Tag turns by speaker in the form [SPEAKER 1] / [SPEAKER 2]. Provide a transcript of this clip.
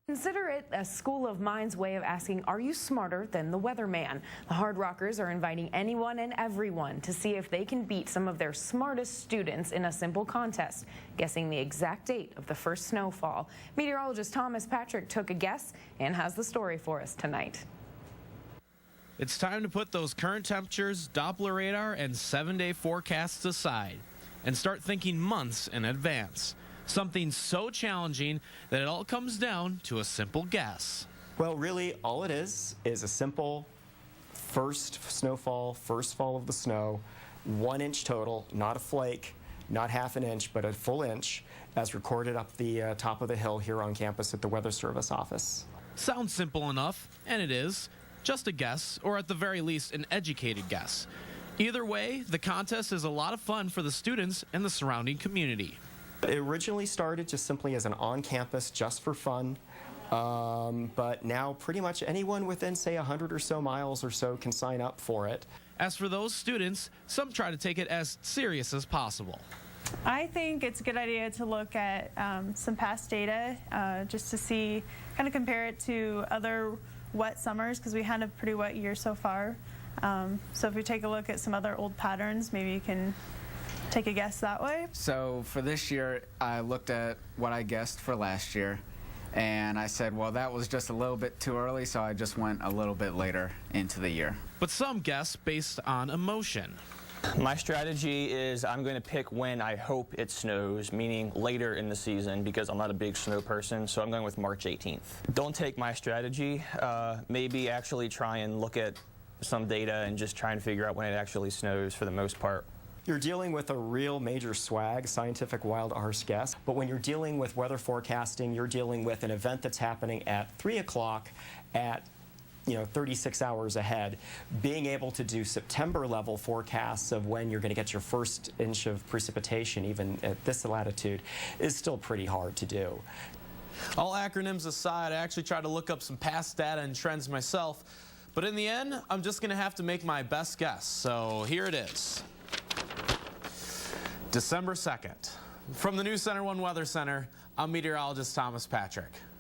[SPEAKER 1] Consider it a school of mind's way of asking, are you smarter than the weatherman? The Hard Rockers are inviting anyone and everyone to see if they can beat some of their smartest students in a simple contest, guessing the exact date of the first snowfall. Meteorologist Thomas Patrick took a guess and has the story for us tonight.
[SPEAKER 2] It's time to put those current temperatures, Doppler radar, and 7-day forecasts aside and start thinking months in advance. Something so challenging that it all comes down to a simple guess.
[SPEAKER 3] Well, really, all it is a simple first snowfall, first fall of the snow, 1 inch total, not a flake, not half an inch, but a full inch, as recorded up the top of the hill here on campus at the Weather Service office.
[SPEAKER 2] Sounds simple enough, and it is. Just a guess, or at the very least, an educated guess. Either way, the contest is a lot of fun for the students and the surrounding community.
[SPEAKER 3] It originally started just simply as an on-campus, just for fun, but now pretty much anyone within, say, 100 or so miles or so can sign up for it.
[SPEAKER 2] As for those students, some try to take it as serious as possible.
[SPEAKER 4] I think it's a good idea to look at some past data just to see, kind of compare it to other wet summers, because we had a pretty wet year so far. So if we take a look at some other old patterns, maybe you can take a guess that way.
[SPEAKER 5] So for this year, I looked at what I guessed for last year, and I said, well, that was just a little bit too early, so I just went a little bit later into the year.
[SPEAKER 2] But some guess based on emotion.
[SPEAKER 6] My strategy is I'm going to pick when I hope it snows, meaning later in the season, because I'm not a big snow person, so I'm going with March 18th. Don't take my strategy. Maybe actually try and look at some data and just try and figure out when it actually snows for the most part.
[SPEAKER 3] You're dealing with a real major swag, scientific wild arse guess, but when you're dealing with weather forecasting, you're dealing with an event that's happening at 3 o'clock at 36 hours ahead. Being able to do September level forecasts of when you're going to get your first inch of precipitation, even at this latitude, is still pretty hard to do.
[SPEAKER 7] All acronyms aside, I actually tried to look up some past data and trends myself, but in the end, I'm just going to have to make my best guess. So here it is. December 2nd. From the News Center 1 Weather Center, I'm meteorologist Thomas Patrick.